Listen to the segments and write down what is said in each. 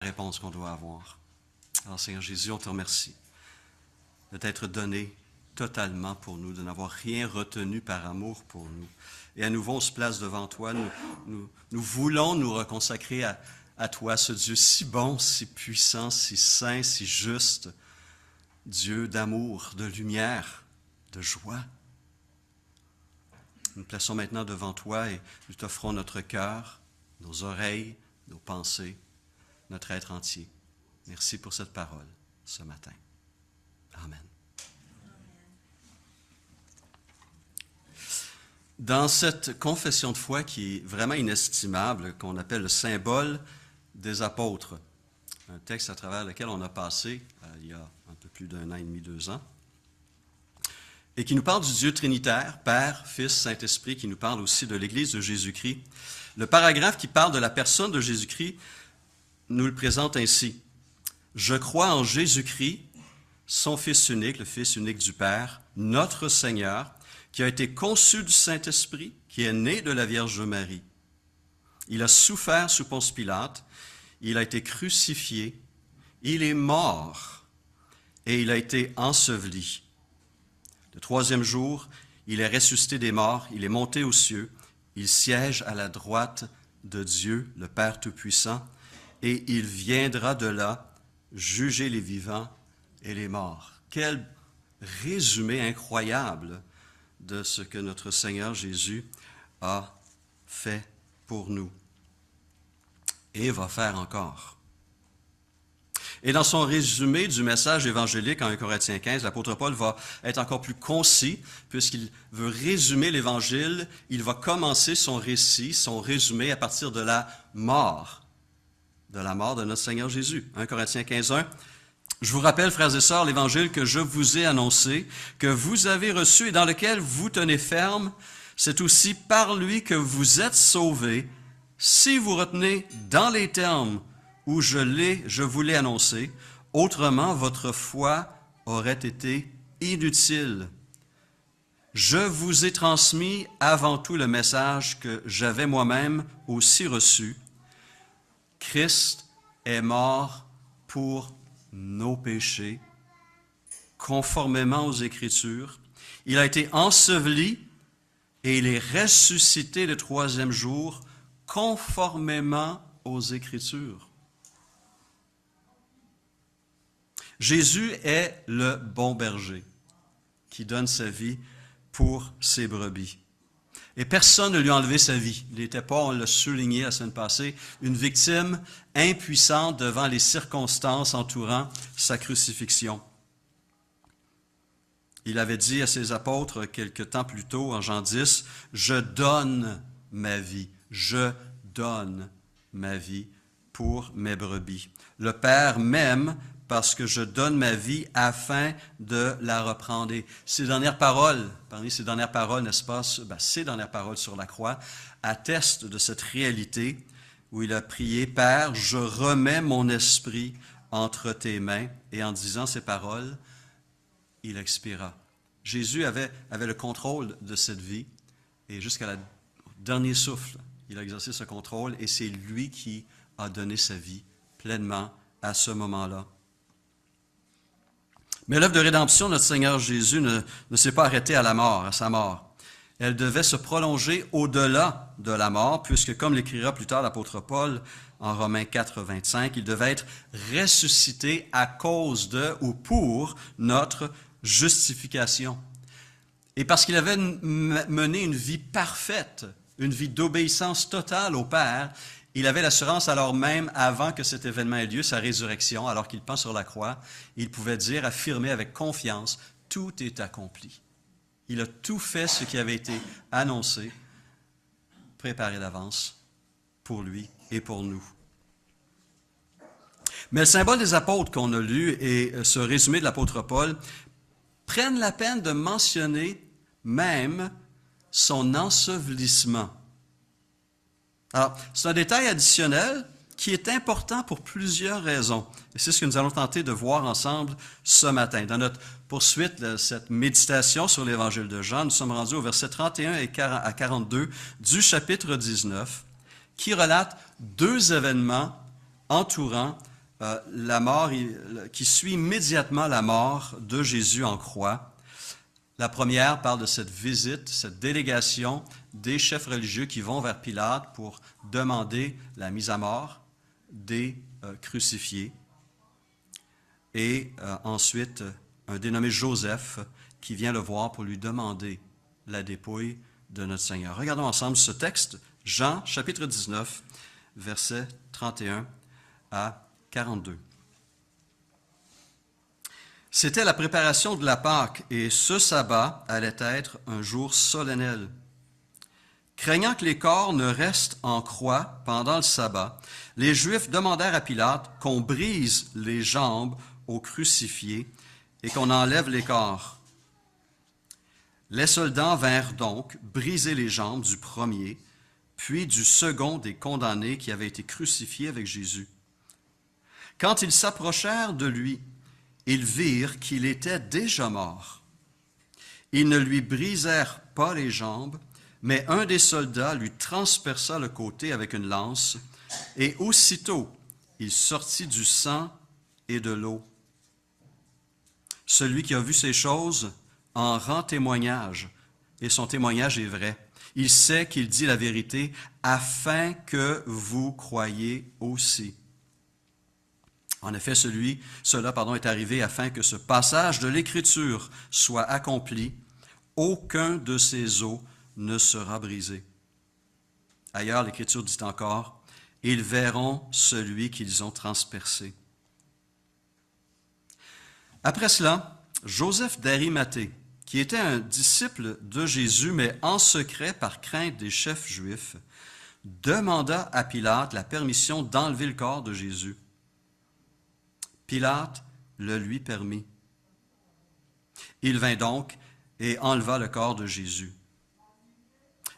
réponse qu'on doit avoir. Alors Seigneur Jésus, on te remercie de t'être donné totalement pour nous, de n'avoir rien retenu par amour pour nous. Et à nouveau, on se place devant toi. Nous voulons nous reconsacrer à toi, ce Dieu si bon, si puissant, si saint, si juste, Dieu d'amour, de lumière, de joie. Nous nous plaçons maintenant devant toi et nous t'offrons notre cœur, nos oreilles, nos pensées, notre être entier. Merci pour cette parole ce matin. Amen. Dans cette confession de foi qui est vraiment inestimable, qu'on appelle le symbole des apôtres, un texte à travers lequel on a passé il y a un peu plus d'1 an et demi, 2 ans, et qui nous parle du Dieu trinitaire, Père, Fils, Saint-Esprit, qui nous parle aussi de l'Église de Jésus-Christ. Le paragraphe qui parle de la personne de Jésus-Christ nous le présente ainsi. « Je crois en Jésus-Christ, son Fils unique, le Fils unique du Père, notre Seigneur, qui a été conçu du Saint-Esprit, qui est né de la Vierge Marie. Il a souffert sous Ponce Pilate, il a été crucifié, il est mort et il a été enseveli. Le 3e jour, il est ressuscité des morts, il est monté aux cieux, il siège à la droite de Dieu, le Père Tout-Puissant, et il viendra de là juger les vivants et les morts. » Quel résumé incroyable de ce que notre Seigneur Jésus a fait pour nous et va faire encore. Et dans son résumé du message évangélique en 1 Corinthiens 15, l'apôtre Paul va être encore plus concis puisqu'il veut résumer l'Évangile. Il va commencer son récit, son résumé à partir de la mort de notre Seigneur Jésus. 1 Corinthiens 15, 1. Je vous rappelle, frères et sœurs, l'Évangile que je vous ai annoncé, que vous avez reçu et dans lequel vous tenez ferme, c'est aussi par lui que vous êtes sauvés, si vous retenez dans les termes où je vous l'ai annoncé, autrement votre foi aurait été inutile. Je vous ai transmis avant tout le message que j'avais moi-même aussi reçu. Christ est mort pour nos péchés, conformément aux Écritures. Il a été enseveli et il est ressuscité le 3e jour, conformément aux Écritures. Jésus est le bon berger qui donne sa vie pour ses brebis. Et personne ne lui a enlevé sa vie. Il n'était pas, on l'a souligné la semaine passée, une victime impuissante devant les circonstances entourant sa crucifixion. Il avait dit à ses apôtres quelque temps plus tôt, en Jean 10, « Je donne ma vie, je donne ma vie pour mes brebis. Le Père m'aime parce que je donne ma vie afin de la reprendre. » Et ces dernières paroles, parmi ces dernières paroles, n'est-ce pas, ces dernières paroles sur la croix, attestent de cette réalité où il a prié, « Père, je remets mon esprit entre tes mains. » Et en disant ces paroles, il expira. Jésus avait le contrôle de cette vie et jusqu'à le dernier souffle, il a exercé ce contrôle et c'est lui qui a donné sa vie pleinement à ce moment-là. Mais l'œuvre de rédemption de notre Seigneur Jésus ne s'est pas arrêtée à la mort, à sa mort. Elle devait se prolonger au-delà de la mort, puisque, comme l'écrira plus tard l'apôtre Paul en Romains 4, 25, il devait être ressuscité à cause de ou pour notre justification. Et parce qu'il avait mené une vie parfaite, une vie d'obéissance totale au Père, il avait l'assurance alors même, avant que cet événement ait lieu, sa résurrection, alors qu'il pend sur la croix, il pouvait dire, affirmer avec confiance, « Tout est accompli. » Il a tout fait ce qui avait été annoncé, préparé d'avance pour lui et pour nous. Mais le symbole des apôtres qu'on a lu et ce résumé de l'apôtre Paul prennent la peine de mentionner même son ensevelissement. Alors, c'est un détail additionnel qui est important pour plusieurs raisons. Et c'est ce que nous allons tenter de voir ensemble ce matin. Dans notre poursuite de cette méditation sur l'Évangile de Jean, nous sommes rendus au verset 31 à 42 du chapitre 19, qui relate 2 événements entourant la mort, qui suit immédiatement la mort de Jésus en croix. La première parle de cette visite, cette délégation des chefs religieux qui vont vers Pilate pour demander la mise à mort des crucifiés. Et ensuite, un dénommé Joseph qui vient le voir pour lui demander la dépouille de notre Seigneur. Regardons ensemble ce texte, Jean, chapitre 19, versets 31 à 42. C'était la préparation de la Pâque, et ce sabbat allait être un jour solennel. Craignant que les corps ne restent en croix pendant le sabbat, les Juifs demandèrent à Pilate qu'on brise les jambes aux crucifiés et qu'on enlève les corps. Les soldats vinrent donc briser les jambes du premier, puis du second des condamnés qui avaient été crucifiés avec Jésus. Quand ils s'approchèrent de lui, ils virent qu'il était déjà mort. Ils ne lui brisèrent pas les jambes, mais un des soldats lui transperça le côté avec une lance, et aussitôt il sortit du sang et de l'eau. Celui qui a vu ces choses en rend témoignage, et son témoignage est vrai. Il sait qu'il dit la vérité, afin que vous croyiez aussi. En effet, cela est arrivé afin que ce passage de l'Écriture soit accompli. Aucun de ses os ne sera brisé. Ailleurs, l'Écriture dit encore, « Ils verront celui qu'ils ont transpercé. » Après cela, Joseph d'Arimathée, qui était un disciple de Jésus, mais en secret par crainte des chefs juifs, demanda à Pilate la permission d'enlever le corps de Jésus. Pilate le lui permit. Il vint donc et enleva le corps de Jésus.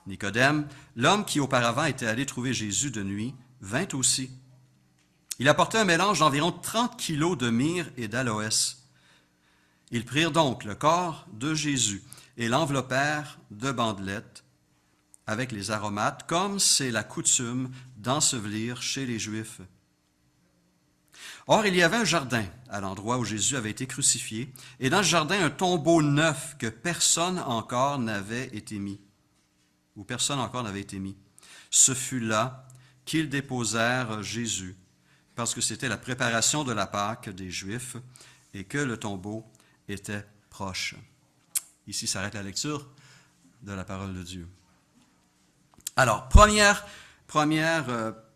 Nicodème, l'homme qui auparavant était allé trouver Jésus de nuit, vint aussi. Il apportait un mélange d'environ 30 kilos de myrrhe et d'aloès. Ils prirent donc le corps de Jésus et l'enveloppèrent de bandelettes avec les aromates, comme c'est la coutume d'ensevelir chez les Juifs. Or, il y avait un jardin à l'endroit où Jésus avait été crucifié, et dans ce jardin, un tombeau neuf que personne encore n'avait été mis, où personne encore n'avait été mis. Ce fut là qu'ils déposèrent Jésus, parce que c'était la préparation de la Pâque des Juifs et que le tombeau était proche. Ici s'arrête la lecture de la parole de Dieu. Alors, première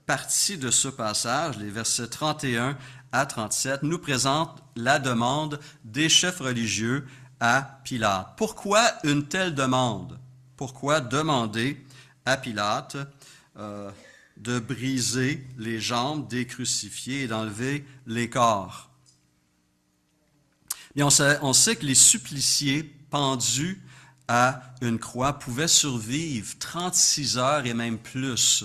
partie de ce passage, les versets 31 à 37, nous présente la demande des chefs religieux à Pilate. Pourquoi une telle demande? Pourquoi demander à Pilate de briser les jambes des crucifiés et d'enlever les corps? Bien, on sait que les suppliciés pendus à une croix pouvaient survivre 36 heures et même plus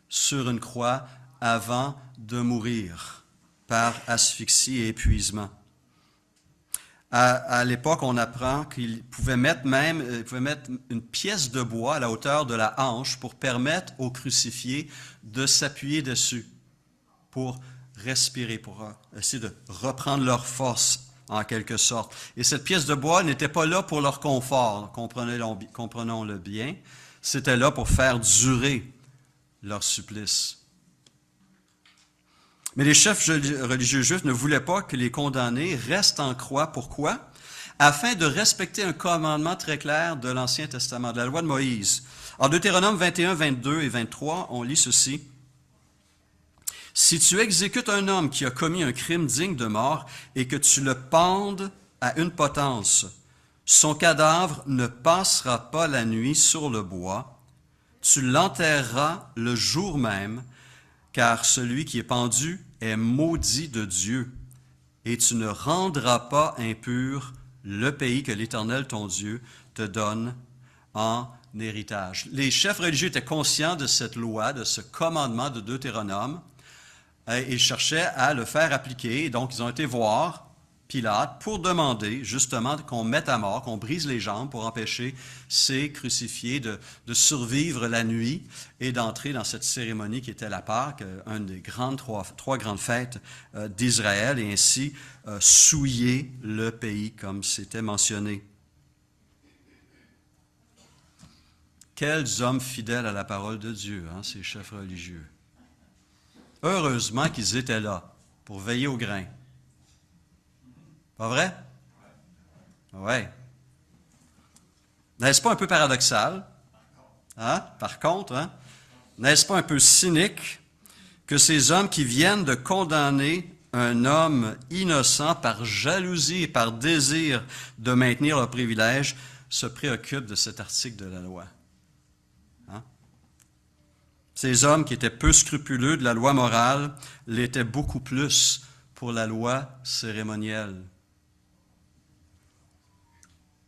sur une croix avant de mourir par asphyxie et épuisement. À l'époque, on apprend qu'ils pouvaient mettre une pièce de bois à la hauteur de la hanche pour permettre aux crucifiés de s'appuyer dessus, pour respirer, pour essayer de reprendre leur force en quelque sorte. Et cette pièce de bois n'était pas là pour leur confort, comprenons-le bien, c'était là pour faire durer leur supplice. Mais les chefs religieux juifs ne voulaient pas que les condamnés restent en croix. Pourquoi? Afin de respecter un commandement très clair de l'Ancien Testament, de la loi de Moïse. En Deutéronome 21, 22 et 23, on lit ceci. « Si tu exécutes un homme qui a commis un crime digne de mort et que tu le pendes à une potence, son cadavre ne passera pas la nuit sur le bois, tu l'enterreras le jour même, car celui qui est pendu est maudit de Dieu, et tu ne rendras pas impur le pays que l'Éternel, ton Dieu, te donne en héritage. » Les chefs religieux étaient conscients de cette loi, de ce commandement de Deutéronome, et ils cherchaient à le faire appliquer. Donc, ils ont été voir Pilate pour demander justement qu'on mette à mort, qu'on brise les jambes pour empêcher ces crucifiés de survivre la nuit et d'entrer dans cette cérémonie qui était la Pâque, une des trois grandes fêtes d'Israël, et ainsi souiller le pays comme c'était mentionné. Quels hommes fidèles à la parole de Dieu, hein, ces chefs religieux. Heureusement qu'ils étaient là pour veiller au grain. Pas vrai? Oui. N'est-ce pas un peu paradoxal? Hein? Par contre, hein? N'est-ce pas un peu cynique que ces hommes qui viennent de condamner un homme innocent par jalousie et par désir de maintenir leur privilège se préoccupent de cet article de la loi? Hein? Ces hommes qui étaient peu scrupuleux de la loi morale l'étaient beaucoup plus pour la loi cérémonielle.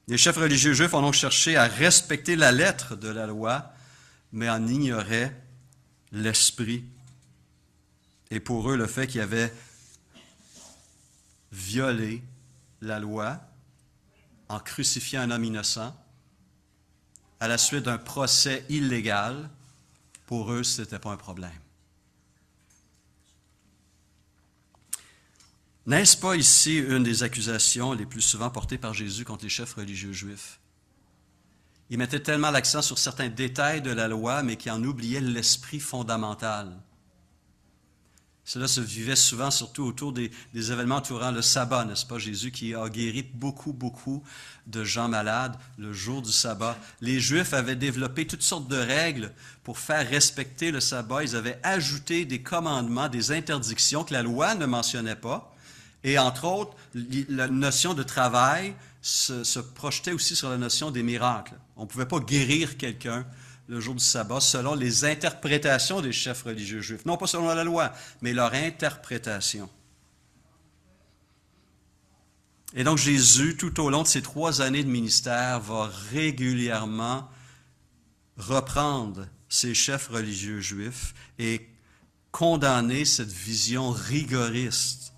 Les chefs religieux juifs ont donc cherché à respecter la lettre de la loi, mais en ignoraient l'esprit. Et pour eux, le fait qu'ils avaient violé la loi en crucifiant un homme innocent, à la suite d'un procès illégal, pour eux, ce n'était pas un problème. N'est-ce pas ici une des accusations les plus souvent portées par Jésus contre les chefs religieux juifs? Il mettait tellement l'accent sur certains détails de la loi, mais qui en oubliait l'esprit fondamental. Cela se vivait souvent, surtout autour des événements entourant le sabbat, n'est-ce pas? Jésus qui a guéri beaucoup de gens malades le jour du sabbat. Les Juifs avaient développé toutes sortes de règles pour faire respecter le sabbat. Ils avaient ajouté des commandements, des interdictions que la loi ne mentionnait pas. Et entre autres, la notion de travail se projetait aussi sur la notion des miracles. On ne pouvait pas guérir quelqu'un le jour du sabbat selon les interprétations des chefs religieux juifs. Non pas selon la loi, mais leur interprétation. Et donc Jésus, tout au long de ses 3 années de ministère, va régulièrement reprendre ces chefs religieux juifs et condamner cette vision rigoriste,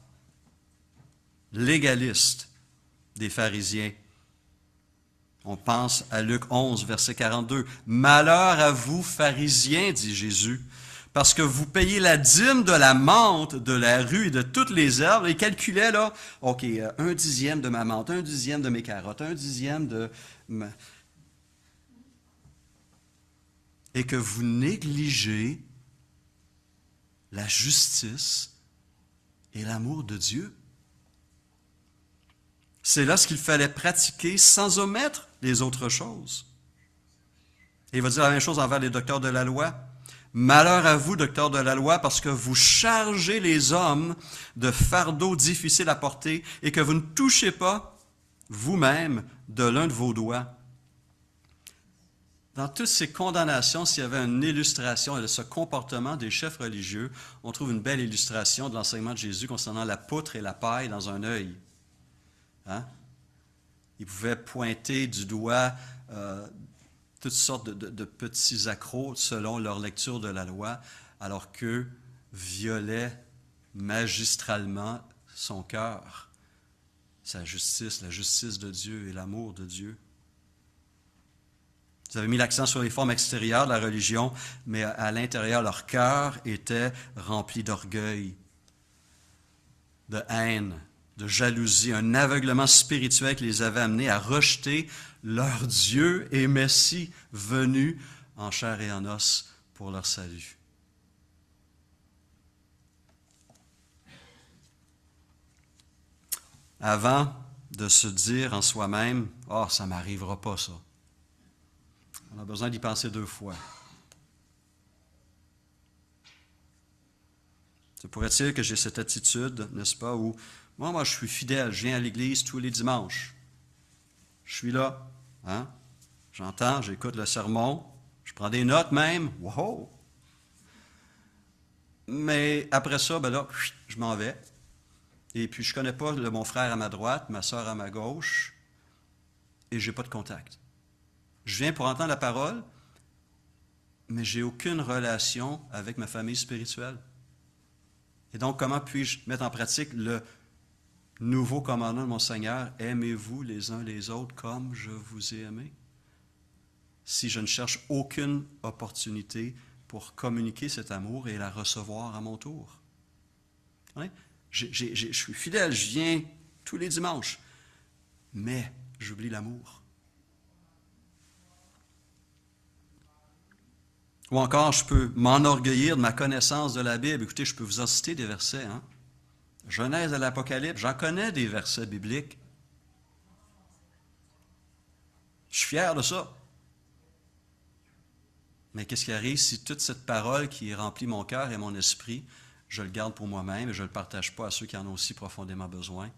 légaliste des pharisiens. On pense à Luc 11, verset 42. « Malheur à vous, pharisiens, dit Jésus, parce que vous payez la dîme de la menthe, de la rue et de toutes les herbes. » Et calculez là, OK, 1/10 de ma menthe, 1/10 de mes carottes, 1/10 de... Et que vous négligez la justice et l'amour de Dieu. C'est là ce qu'il fallait pratiquer sans omettre les autres choses. Et il va dire la même chose envers les docteurs de la loi. Malheur à vous, docteurs de la loi, parce que vous chargez les hommes de fardeaux difficiles à porter et que vous ne touchez pas vous-même de l'un de vos doigts. Dans toutes ces condamnations, s'il y avait une illustration de ce comportement des chefs religieux, on trouve une belle illustration de l'enseignement de Jésus concernant la poutre et la paille dans un œil. Hein? Ils pouvaient pointer du doigt toutes sortes de petits accros selon leur lecture de la loi, alors qu'eux violaient magistralement son cœur, sa justice, la justice de Dieu et l'amour de Dieu. Ils avaient mis l'accent sur les formes extérieures de la religion, mais à l'intérieur, leur cœur était rempli d'orgueil, de haine, de jalousie, un aveuglement spirituel qui les avait amenés à rejeter leur Dieu et Messie venu en chair et en os pour leur salut. Avant de se dire en soi-même « Ah, ça ne m'arrivera pas, ça », on a besoin d'y penser 2 fois. Se pourrait-il que j'ai cette attitude, n'est-ce pas, où moi, je suis fidèle, je viens à l'église tous les dimanches. Je suis là, hein? J'entends, j'écoute le sermon, je prends des notes même. Wow! Mais après ça, ben là, je m'en vais. Et puis, je ne connais pas mon frère à ma droite, ma soeur à ma gauche, et je n'ai pas de contact. Je viens pour entendre la parole, mais je n'ai aucune relation avec ma famille spirituelle. Et donc, comment puis-je mettre en pratique Nouveau commandement de mon Seigneur, aimez-vous les uns les autres comme je vous ai aimé. Si je ne cherche aucune opportunité pour communiquer cet amour et la recevoir à mon tour. Hein? Je suis fidèle, je viens tous les dimanches, mais j'oublie l'amour. Ou encore, je peux m'enorgueillir de ma connaissance de la Bible. Écoutez, je peux vous en citer des versets. Hein? Genèse à l'Apocalypse, j'en connais des versets bibliques. Je suis fier de ça. Mais qu'est-ce qui arrive si toute cette parole qui remplit mon cœur et mon esprit, je le garde pour moi-même et je ne le partage pas à ceux qui en ont aussi profondément besoin?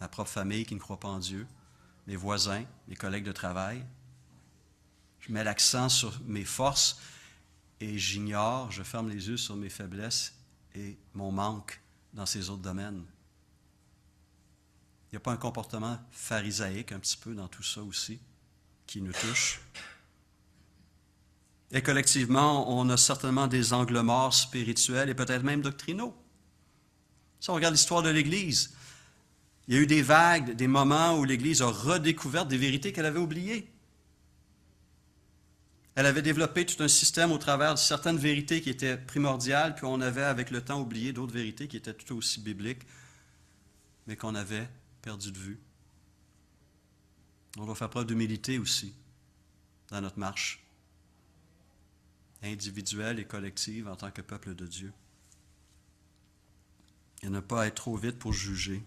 Ma propre famille qui ne croit pas en Dieu, mes voisins, mes collègues de travail. Je mets l'accent sur mes forces et j'ignore, je ferme les yeux sur mes faiblesses et mon manque dans ces autres domaines. Il n'y a pas un comportement pharisaïque un petit peu dans tout ça aussi qui nous touche? Et collectivement, on a certainement des angles morts spirituels et peut-être même doctrinaux. Si on regarde l'histoire de l'Église, il y a eu des vagues, des moments où l'Église a redécouvert des vérités qu'elle avait oubliées. Elle avait développé tout un système au travers de certaines vérités qui étaient primordiales, puis on avait avec le temps oublié d'autres vérités qui étaient tout aussi bibliques, mais qu'on avait perdu de vue. On doit faire preuve d'humilité aussi dans notre marche individuelle et collective en tant que peuple de Dieu. Et ne pas être trop vite pour juger.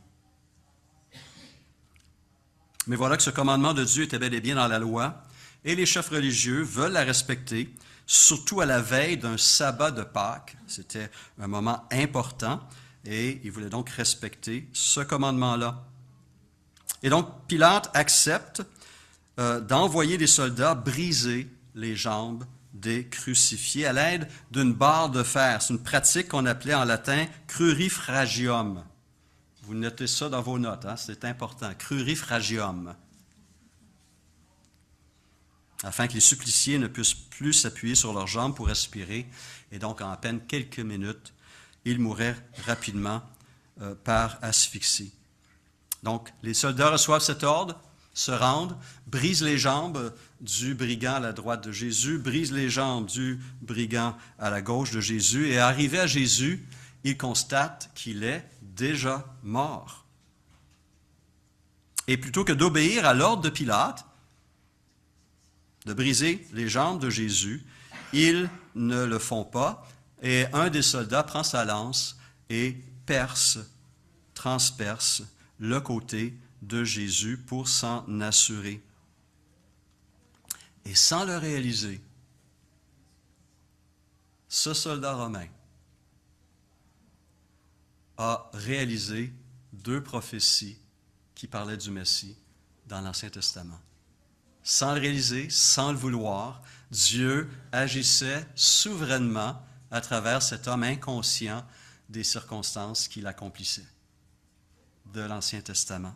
Mais voilà que ce commandement de Dieu était bel et bien dans la loi, et les chefs religieux veulent la respecter, surtout à la veille d'un sabbat de Pâques. C'était un moment important, et ils voulaient donc respecter ce commandement-là. Et donc, Pilate accepte d'envoyer des soldats briser les jambes des crucifiés à l'aide d'une barre de fer. C'est une pratique qu'on appelait en latin crurifragium. Vous notez ça dans vos notes, hein? C'est important. Crurifragium. Afin que les suppliciés ne puissent plus s'appuyer sur leurs jambes pour respirer. Et donc, en à peine quelques minutes, ils mouraient rapidement par asphyxie. Donc, les soldats reçoivent cet ordre, se rendent, brisent les jambes du brigand à la droite de Jésus, brisent les jambes du brigand à la gauche de Jésus, et arrivé à Jésus, ils constatent qu'il est déjà mort. Et plutôt que d'obéir à l'ordre de Pilate, de briser les jambes de Jésus, ils ne le font pas, et un des soldats prend sa lance et transperce le côté de Jésus pour s'en assurer. Et sans le réaliser, ce soldat romain a réalisé 2 prophéties qui parlaient du Messie dans l'Ancien Testament. Sans le réaliser, sans le vouloir, Dieu agissait souverainement à travers cet homme inconscient des circonstances qu'il accomplissait de l'Ancien Testament.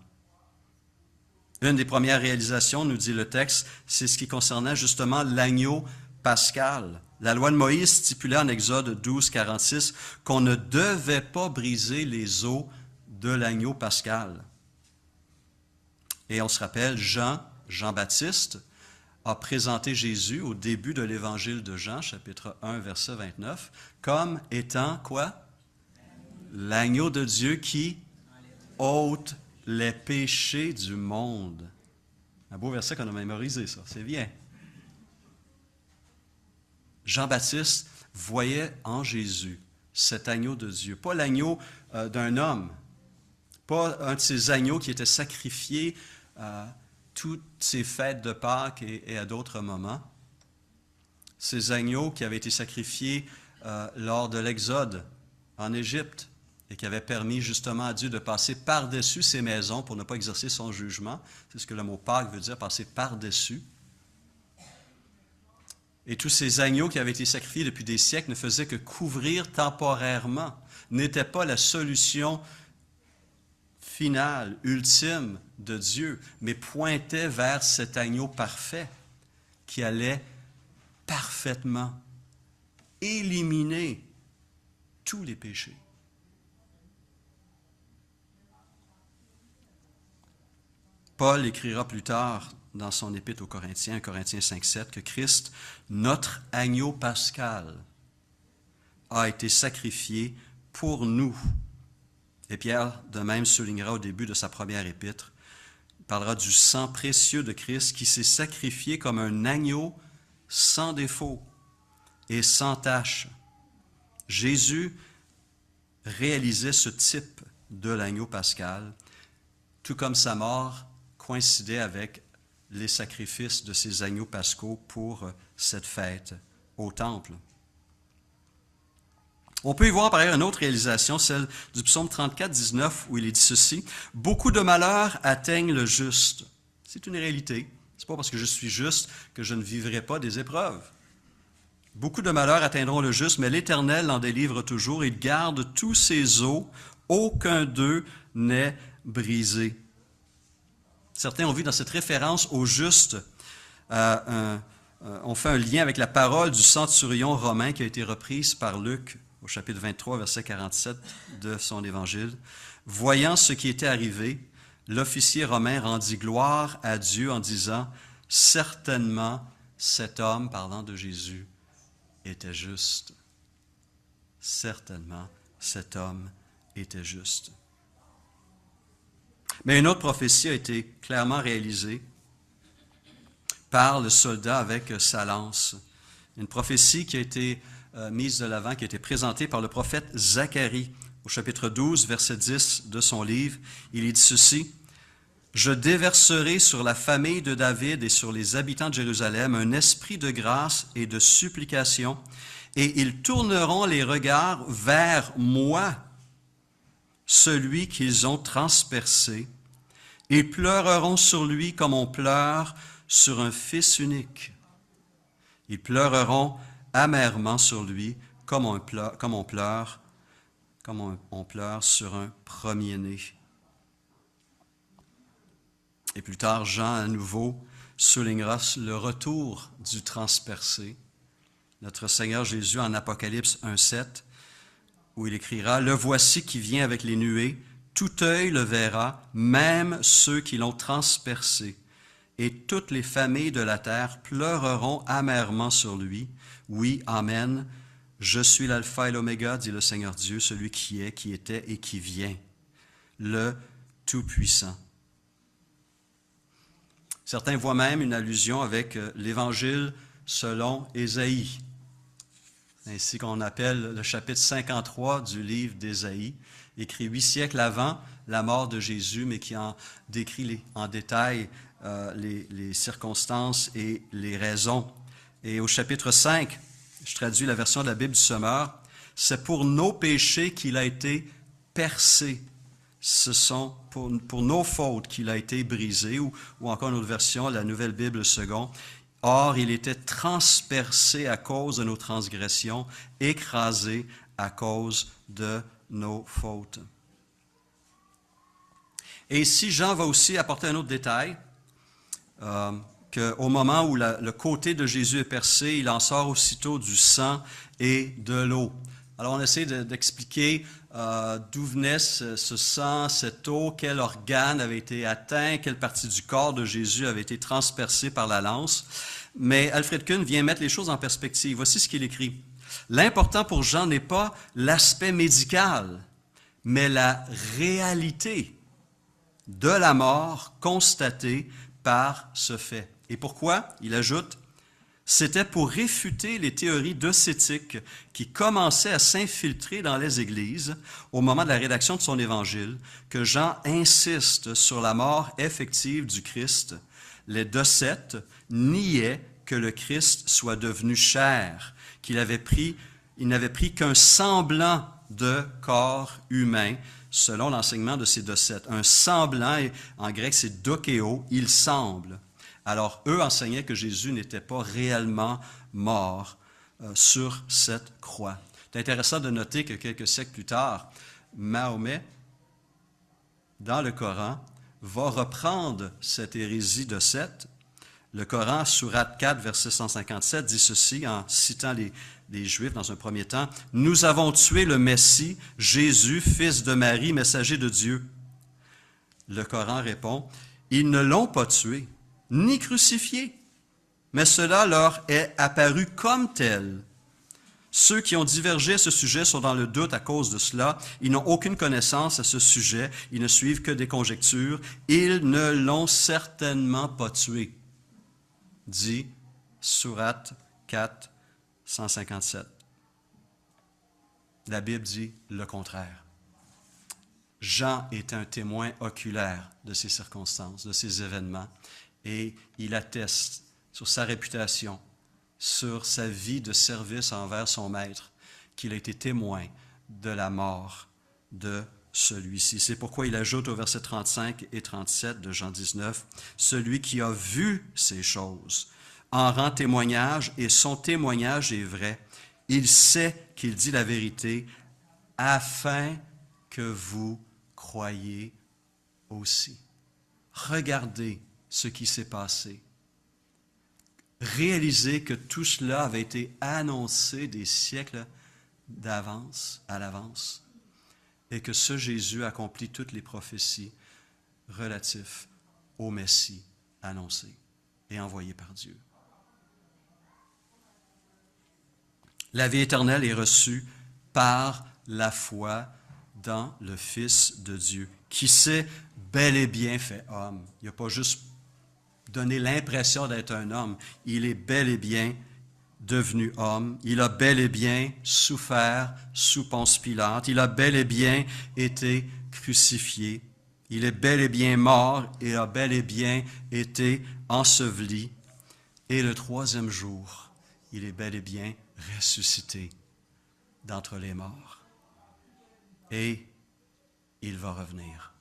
Une des premières réalisations, nous dit le texte, c'est ce qui concernait justement l'agneau pascal. La loi de Moïse stipulait en Exode 12, 46 qu'on ne devait pas briser les os de l'agneau pascal. Et on se rappelle, Jean-Baptiste a présenté Jésus au début de l'évangile de Jean, chapitre 1, verset 29, comme étant quoi? L'agneau de Dieu qui ôte les péchés du monde. Un beau verset qu'on a mémorisé, ça. C'est bien. Jean-Baptiste voyait en Jésus cet agneau de Dieu. Pas l'agneau d'un homme. Pas un de ces agneaux qui était sacrifié à toutes ces fêtes de Pâques et à d'autres moments. Ces agneaux qui avaient été sacrifiés lors de l'Exode en Égypte, et qui avait permis justement à Dieu de passer par-dessus ses maisons pour ne pas exercer son jugement. C'est ce que le mot Pâques veut dire, passer par-dessus. Et tous ces agneaux qui avaient été sacrifiés depuis des siècles ne faisaient que couvrir temporairement, n'étaient pas la solution finale, ultime de Dieu, mais pointaient vers cet agneau parfait qui allait parfaitement éliminer tous les péchés. Paul écrira plus tard dans son épître aux Corinthiens, Corinthiens 5,7, que Christ, notre agneau pascal, a été sacrifié pour nous. Et Pierre, de même, soulignera au début de sa première épître, il parlera du sang précieux de Christ qui s'est sacrifié comme un agneau sans défaut et sans tache. Jésus réalisait ce type de l'agneau pascal, tout comme sa mort coïncidait avec les sacrifices de ces agneaux pascaux pour cette fête au temple. On peut y voir par ailleurs une autre réalisation, celle du psaume 34, 19, où il est dit ceci, « Beaucoup de malheurs atteignent le juste. » C'est une réalité. Ce n'est pas parce que je suis juste que je ne vivrai pas des épreuves. Beaucoup de malheurs atteindront le juste, mais l'Éternel l'en délivre toujours. Il garde tous ses os, aucun d'eux n'est brisé. Certains ont vu dans cette référence au juste, on fait un lien avec la parole du centurion romain qui a été reprise par Luc au chapitre 23, verset 47 de son évangile. Voyant ce qui était arrivé, l'officier romain rendit gloire à Dieu en disant « Certainement, cet homme, parlant de Jésus, était juste. Certainement, cet homme était juste. » Mais une autre prophétie a été clairement réalisée par le soldat avec sa lance. Une prophétie qui a été mise de l'avant, qui a été présentée par le prophète Zacharie au chapitre 12, verset 10 de son livre. Il est dit ceci, « Je déverserai sur la famille de David et sur les habitants de Jérusalem un esprit de grâce et de supplication, et ils tourneront les regards vers moi, celui qu'ils ont transpercé. Ils pleureront sur lui comme on pleure sur un fils unique. Ils pleureront amèrement sur lui comme on pleure sur un premier-né. » Et plus tard, Jean, à nouveau, soulignera le retour du transpercé. Notre Seigneur Jésus, en Apocalypse 1,7, où il écrira « Le voici qui vient avec les nuées, tout œil le verra, même ceux qui l'ont transpercé. Et toutes les familles de la terre pleureront amèrement sur lui. Oui, amen. Je suis l'alpha et l'oméga, dit le Seigneur Dieu, celui qui est, qui était et qui vient, le Tout-Puissant. » Certains voient même une allusion avec l'Évangile selon Ésaïe, ainsi qu'on appelle le chapitre 53 du livre d'Ésaïe, écrit 8 siècles avant la mort de Jésus, mais qui en décrit en détail les circonstances et les raisons. Et au chapitre 5, je traduis la version de la Bible du Sommeur, « C'est pour nos péchés qu'il a été percé. Ce sont pour nos fautes qu'il a été brisé. » Ou encore une autre version, la Nouvelle Bible second, « Or, il était transpercé à cause de nos transgressions, écrasé à cause de nos fautes. » Et ici, Jean va aussi apporter un autre détail, qu'au moment où le côté de Jésus est percé, il en sort aussitôt du sang et de l'eau. Alors, on essaie d'expliquer d'où venait ce sang, cette eau, quel organe avait été atteint, quelle partie du corps de Jésus avait été transpercée par la lance. Mais Alfred Kuhn vient mettre les choses en perspective. Voici ce qu'il écrit. « L'important pour Jean n'est pas l'aspect médical, mais la réalité de la mort constatée par ce fait. » Et pourquoi? Il ajoute, « C'était pour réfuter les théories docétiques qui commençaient à s'infiltrer dans les églises au moment de la rédaction de son évangile que Jean insiste sur la mort effective du Christ. Les docètes niaient que le Christ soit devenu chair, qu'il n'avait pris qu'un semblant de corps humain, selon l'enseignement de ces docètes. Un semblant, en grec c'est dokéo, il semble. Alors, eux enseignaient que Jésus n'était pas réellement mort sur cette croix. C'est intéressant de noter que quelques siècles plus tard, Mahomet, dans le Coran, va reprendre cette hérésie docète. Le Coran, sourate 4, verset 157, dit ceci en citant les Juifs dans un premier temps. « Nous avons tué le Messie, Jésus, fils de Marie, messager de Dieu. » Le Coran répond, Ils ne l'ont pas tué, ni crucifié, mais cela leur est apparu comme tel. Ceux qui ont divergé à ce sujet sont dans le doute à cause de cela. Ils n'ont aucune connaissance à ce sujet. Ils ne suivent que des conjectures. Ils ne l'ont certainement pas tué. Dit Sourate 4, 157. La Bible dit le contraire. Jean est un témoin oculaire de ces circonstances, de ces événements, et il atteste sur sa réputation, sur sa vie de service envers son maître, qu'il a été témoin de la mort de celui-ci. C'est pourquoi il ajoute au verset 35 et 37 de Jean 19, « Celui qui a vu ces choses en rend témoignage, et son témoignage est vrai. Il sait qu'il dit la vérité, afin que vous croyez aussi. » Regardez ce qui s'est passé. Réalisez que tout cela avait été annoncé des siècles à l'avance, et que ce Jésus accomplit toutes les prophéties relatives au Messie annoncé et envoyé par Dieu. La vie éternelle est reçue par la foi dans le Fils de Dieu, qui s'est bel et bien fait homme. Il n'a pas juste donné l'impression d'être un homme, il est bel et bien devenu homme. Il a bel et bien souffert sous Ponce Pilate. Il a bel et bien été crucifié. Il est bel et bien mort et a bel et bien été enseveli. Et le troisième jour, il est bel et bien ressuscité d'entre les morts. Et il va revenir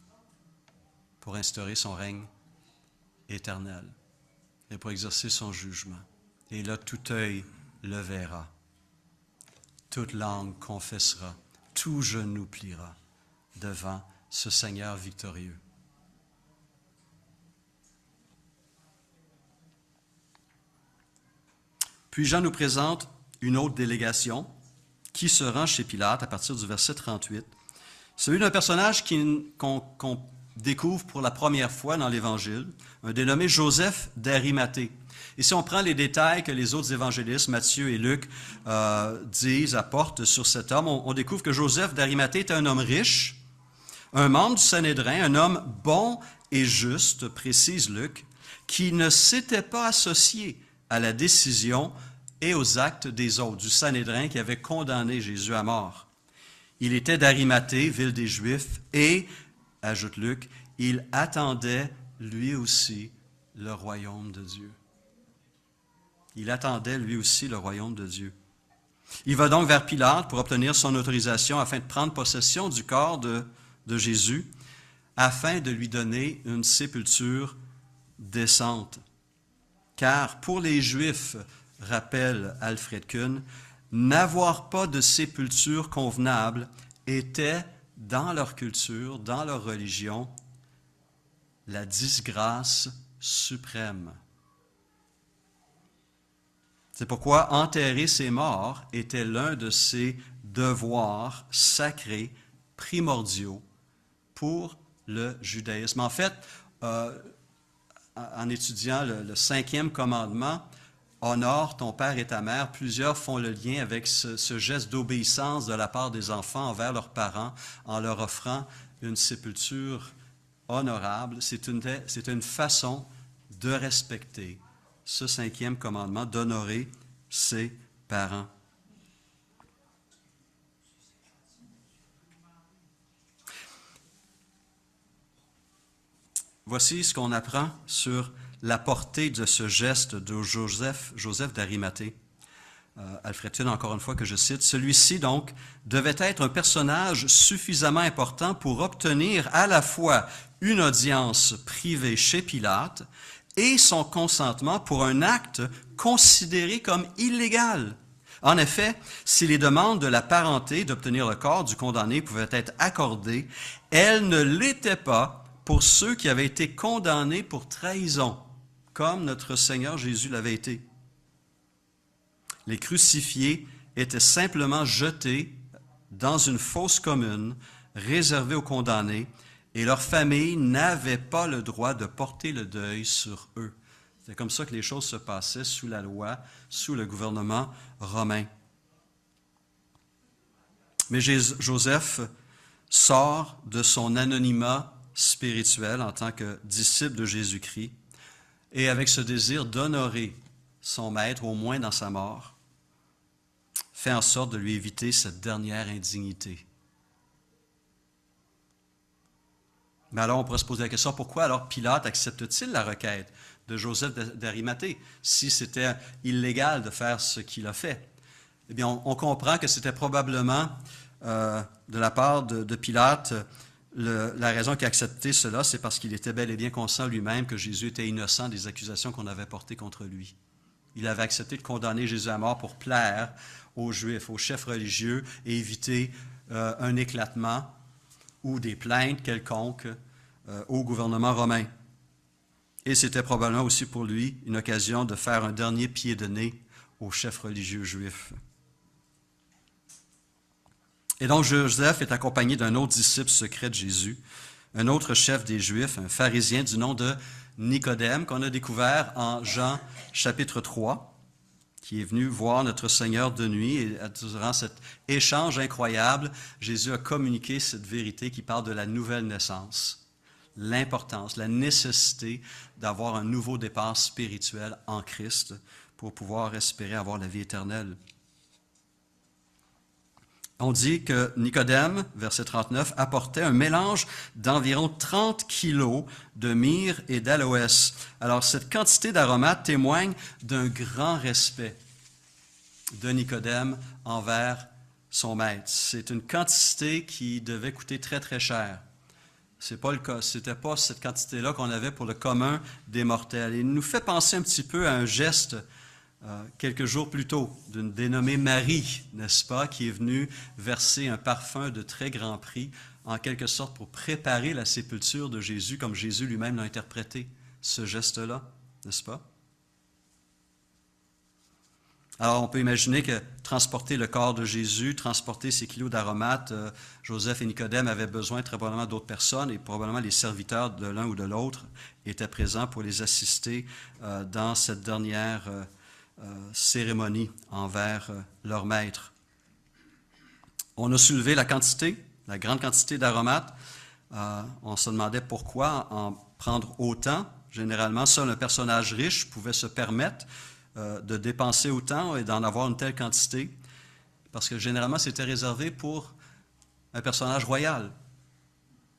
pour instaurer son règne éternel et pour exercer son jugement. Et là, tout œil le verra, toute langue confessera, tout genou pliera devant ce Seigneur victorieux. Puis Jean nous présente une autre délégation qui se rend chez Pilate à partir du verset 38. Celui d'un personnage qu'on découvre pour la première fois dans l'Évangile, un dénommé Joseph d'Arimathée. Et si on prend les détails que les autres évangélistes, Matthieu et Luc, apportent sur cet homme, on découvre que Joseph d'Arimathée était un homme riche, un membre du Sanhédrin, un homme bon et juste, précise Luc, qui ne s'était pas associé à la décision et aux actes des autres, du Sanhédrin qui avait condamné Jésus à mort. Il était d'Arimathée, ville des Juifs, et, ajoute Luc, il attendait lui aussi le royaume de Dieu. Il attendait lui aussi le royaume de Dieu. Il va donc vers Pilate pour obtenir son autorisation afin de prendre possession du corps de Jésus, afin de lui donner une sépulture décente. Car pour les Juifs, rappelle Alfred Kuhn, n'avoir pas de sépulture convenable était, dans leur culture, dans leur religion, la disgrâce suprême. C'est pourquoi enterrer ses morts était l'un de ces devoirs sacrés, primordiaux pour le judaïsme. En fait, en étudiant le 5e commandement, « Honore ton père et ta mère », plusieurs font le lien avec ce geste d'obéissance de la part des enfants envers leurs parents en leur offrant une sépulture honorable. C'est une façon de respecter ce 5e commandement, d'honorer ses parents. Voici ce qu'on apprend sur la portée de ce geste de Joseph d'Arimathée. Alfred Kuhn, encore une fois, que je cite, « Celui-ci, donc, devait être un personnage suffisamment important pour obtenir à la fois une audience privée chez Pilate et son consentement pour un acte considéré comme illégal. En effet, si les demandes de la parenté d'obtenir le corps du condamné pouvaient être accordées, elles ne l'étaient pas pour ceux qui avaient été condamnés pour trahison, comme notre Seigneur Jésus l'avait été. Les crucifiés étaient simplement jetés dans une fosse commune réservée aux condamnés, et leurs familles n'avaient pas le droit de porter le deuil sur eux. C'est comme ça que les choses se passaient sous la loi, sous le gouvernement romain. Mais Joseph sort de son anonymat spirituel en tant que disciple de Jésus-Christ et avec ce désir d'honorer son maître, au moins dans sa mort, fait en sorte de lui éviter cette dernière indignité. Mais alors on pourrait se poser la question, pourquoi alors Pilate accepte-t-il la requête de Joseph d'Arimathée si c'était illégal de faire ce qu'il a fait? Eh bien, on comprend que c'était probablement de la part de Pilate, la raison qu'il a accepté cela, c'est parce qu'il était bel et bien conscient lui-même que Jésus était innocent des accusations qu'on avait portées contre lui. Il avait accepté de condamner Jésus à mort pour plaire aux Juifs, aux chefs religieux, et éviter un éclatement ou des plaintes quelconques au gouvernement romain. Et c'était probablement aussi pour lui une occasion de faire un dernier pied de nez aux chefs religieux juifs. Et donc Joseph est accompagné d'un autre disciple secret de Jésus, un autre chef des Juifs, un pharisien du nom de Nicodème, qu'on a découvert en Jean chapitre 3, qui est venu voir notre Seigneur de nuit. Et durant cet échange incroyable, Jésus a communiqué cette vérité qui parle de la nouvelle naissance, l'importance, la nécessité d'avoir un nouveau départ spirituel en Christ pour pouvoir espérer avoir la vie éternelle. On dit que Nicodème, verset 39, apportait un mélange d'environ 30 kilos de myrrhe et d'aloès. Alors, cette quantité d'aromates témoigne d'un grand respect de Nicodème envers son maître. C'est une quantité qui devait coûter très, très cher. C'était pas cette quantité-là qu'on avait pour le commun des mortels. Il nous fait penser un petit peu à un geste quelques jours plus tôt, d'une dénommée Marie, n'est-ce pas, qui est venue verser un parfum de très grand prix, en quelque sorte pour préparer la sépulture de Jésus, comme Jésus lui-même l'a interprété, ce geste-là, n'est-ce pas? Alors, on peut imaginer que transporter le corps de Jésus, transporter ces kilos d'aromates, Joseph et Nicodème avaient besoin très probablement d'autres personnes, et probablement les serviteurs de l'un ou de l'autre étaient présents pour les assister dans cette dernière cérémonie envers leur maître. On a soulevé la grande quantité d'aromates. On se demandait pourquoi en prendre autant. Généralement, seul un personnage riche pouvait se permettre de dépenser autant et d'en avoir une telle quantité, parce que généralement, c'était réservé pour un personnage royal,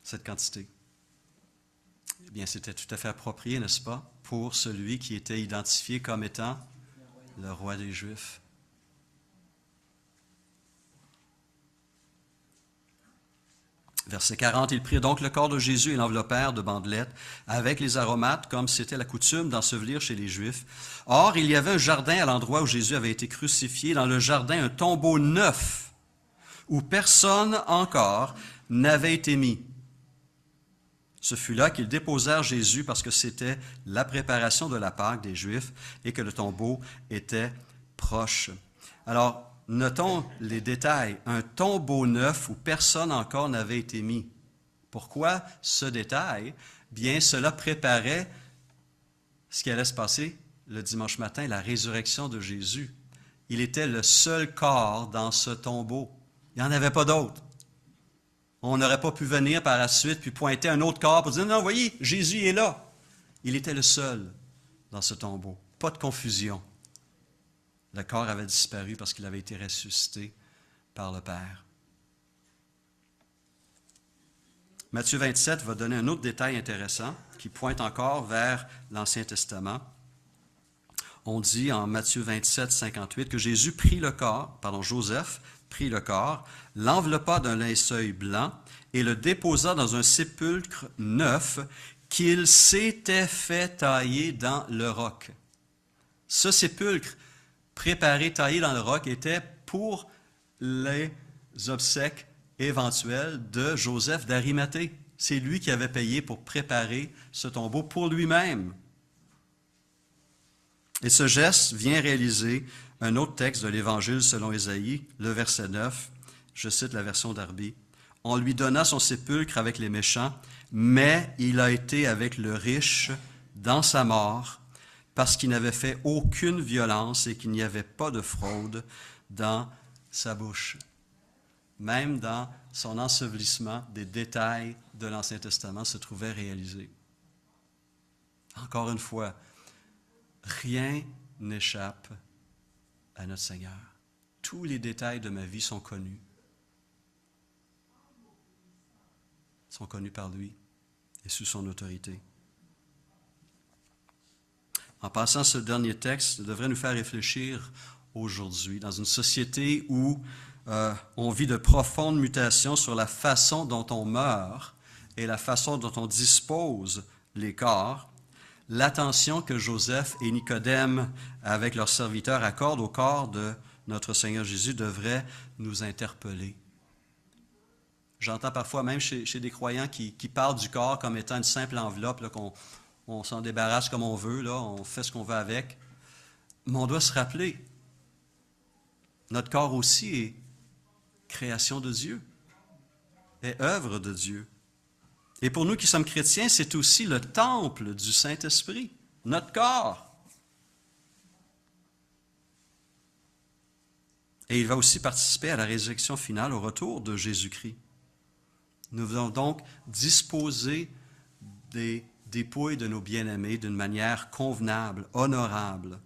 cette quantité. Eh bien, c'était tout à fait approprié, n'est-ce pas, pour celui qui était identifié comme étant le roi des Juifs. Verset 40, ils prirent donc le corps de Jésus et l'enveloppèrent de bandelettes avec les aromates, comme c'était la coutume d'ensevelir chez les Juifs. Or, il y avait un jardin à l'endroit où Jésus avait été crucifié, dans le jardin un tombeau neuf, où personne encore n'avait été mis. Ce fut là qu'ils déposèrent Jésus parce que c'était la préparation de la Pâque des Juifs et que le tombeau était proche. Alors, notons les détails. Un tombeau neuf où personne encore n'avait été mis. Pourquoi ce détail? Bien, cela préparait ce qui allait se passer le dimanche matin, la résurrection de Jésus. Il était le seul corps dans ce tombeau. Il n'y en avait pas d'autre. On n'aurait pas pu venir par la suite puis pointer un autre corps pour dire « Non, voyez, Jésus est là. » Il était le seul dans ce tombeau. Pas de confusion. Le corps avait disparu parce qu'il avait été ressuscité par le Père. Matthieu 27 va donner un autre détail intéressant qui pointe encore vers l'Ancien Testament. On dit en Matthieu 27, 58 que Joseph prit le corps, l'enveloppa d'un linceul blanc et le déposa dans un sépulcre neuf qu'il s'était fait tailler dans le roc. Ce sépulcre préparé, taillé dans le roc, était pour les obsèques éventuelles de Joseph d'Arimathée. C'est lui qui avait payé pour préparer ce tombeau pour lui-même. Et ce geste vient réaliser un autre texte de l'Évangile selon Ésaïe, le verset 9. Je cite la version d'Arby. « On lui donna son sépulcre avec les méchants, mais il a été avec le riche dans sa mort, parce qu'il n'avait fait aucune violence et qu'il n'y avait pas de fraude dans sa bouche. Même dans son ensevelissement, des détails de l'Ancien Testament se trouvaient réalisés. Encore une fois, rien n'échappe à notre Seigneur. Tous les détails de ma vie sont connus. Sont connus par lui et sous son autorité. En passant, ce dernier texte devrait nous faire réfléchir aujourd'hui, dans une société où on vit de profondes mutations sur la façon dont on meurt et la façon dont on dispose les corps. L'attention que Joseph et Nicodème, avec leurs serviteurs, accordent au corps de notre Seigneur Jésus devrait nous interpeller. J'entends parfois même chez des croyants qui parlent du corps comme étant une simple enveloppe, là, qu'on s'en débarrasse comme on veut, là, on fait ce qu'on veut avec. Mais on doit se rappeler, notre corps aussi est création de Dieu, est œuvre de Dieu. Et pour nous qui sommes chrétiens, c'est aussi le temple du Saint-Esprit, notre corps. Et il va aussi participer à la résurrection finale, au retour de Jésus-Christ. Nous devons donc disposer des dépouilles de nos bien-aimés d'une manière convenable, honorable,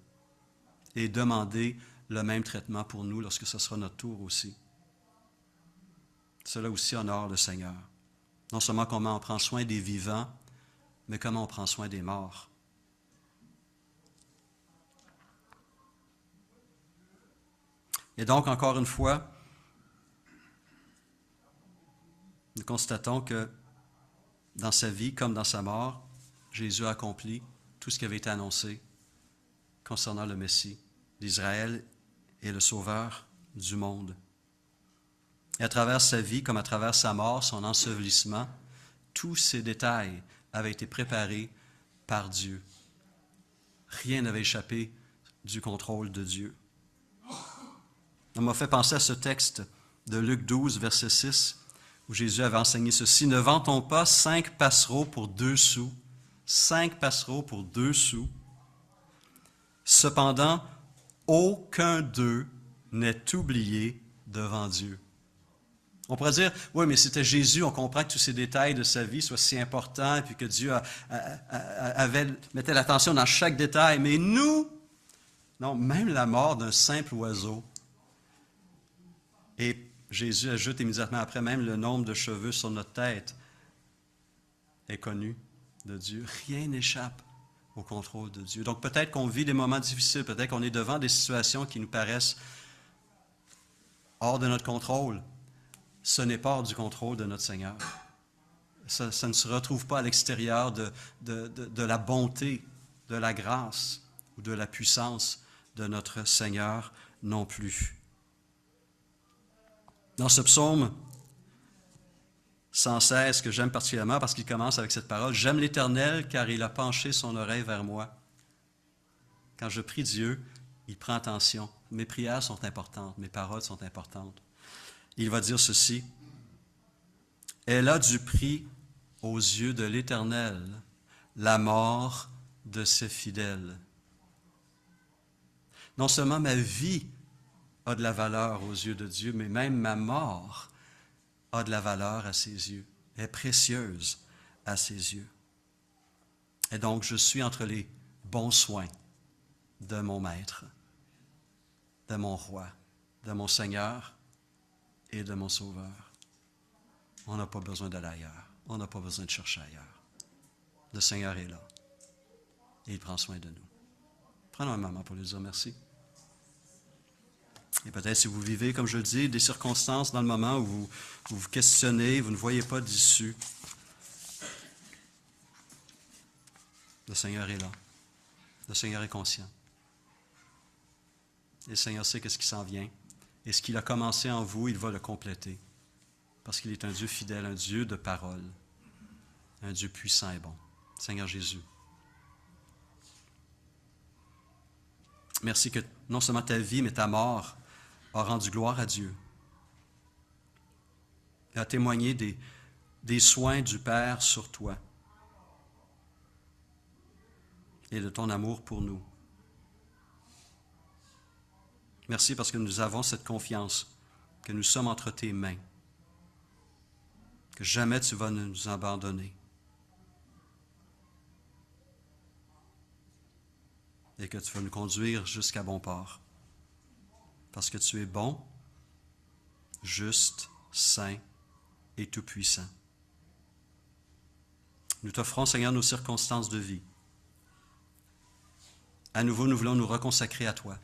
et demander le même traitement pour nous lorsque ce sera notre tour aussi. Cela aussi honore le Seigneur. Non seulement comment on prend soin des vivants, mais comment on prend soin des morts. Et donc, encore une fois, nous constatons que dans sa vie comme dans sa mort, Jésus a accompli tout ce qui avait été annoncé concernant le Messie, l'Israël et le Sauveur du monde. Et à travers sa vie, comme à travers sa mort, son ensevelissement, tous ces détails avaient été préparés par Dieu. Rien n'avait échappé du contrôle de Dieu. Ça m'a fait penser à ce texte de Luc 12, verset 6, où Jésus avait enseigné ceci. « Ne vantons pas 5 passereaux pour 2 sous. 5 passereaux pour 2 sous. Cependant, aucun d'eux n'est oublié devant Dieu. » On pourrait dire, oui, mais c'était Jésus, on comprend que tous ces détails de sa vie soient si importants, et puis que Dieu mettait l'attention dans chaque détail. Mais nous, non, même la mort d'un simple oiseau. Et Jésus ajoute immédiatement après, même le nombre de cheveux sur notre tête est connu de Dieu. Rien n'échappe au contrôle de Dieu. Donc peut-être qu'on vit des moments difficiles, peut-être qu'on est devant des situations qui nous paraissent hors de notre contrôle. Ce n'est pas hors du contrôle de notre Seigneur. Ça ne se retrouve pas à l'extérieur de la bonté, de la grâce ou de la puissance de notre Seigneur non plus. Dans ce psaume 116, que j'aime particulièrement parce qu'il commence avec cette parole, « J'aime l'Éternel car il a penché son oreille vers moi. » Quand je prie Dieu, il prend attention. Mes prières sont importantes, mes paroles sont importantes. Il va dire ceci, « Elle a du prix aux yeux de l'Éternel, la mort de ses fidèles. » Non seulement ma vie a de la valeur aux yeux de Dieu, mais même ma mort a de la valeur à ses yeux, est précieuse à ses yeux. Et donc, je suis entre les bons soins de mon Maître, de mon Roi, de mon Seigneur et de mon Sauveur. On n'a pas besoin d'aller ailleurs. On n'a pas besoin de chercher ailleurs. Le Seigneur est là. Et il prend soin de nous. Prenons un moment pour lui dire merci. Et peut-être si vous vivez, comme je le dis, des circonstances dans le moment où vous vous questionnez, vous ne voyez pas d'issue. Le Seigneur est là. Le Seigneur est conscient. Et le Seigneur sait ce qui s'en vient. Et ce qu'il a commencé en vous, il va le compléter. Parce qu'il est un Dieu fidèle, un Dieu de parole, un Dieu puissant et bon. Seigneur Jésus, merci que non seulement ta vie, mais ta mort a rendu gloire à Dieu. et à témoigner des soins du Père sur toi et de ton amour pour nous. Merci parce que nous avons cette confiance que nous sommes entre tes mains, que jamais tu vas nous abandonner et que tu vas nous conduire jusqu'à bon port, parce que tu es bon, juste, saint et tout-puissant. Nous t'offrons, Seigneur, nos circonstances de vie. À nouveau, nous voulons nous reconsacrer à toi.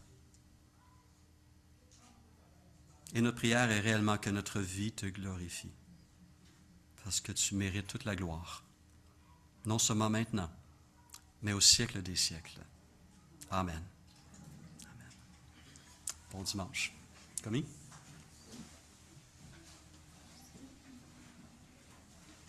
Et notre prière est réellement que notre vie te glorifie, parce que tu mérites toute la gloire, non seulement maintenant, mais au siècle des siècles. Amen. Amen. Bon dimanche. Commis?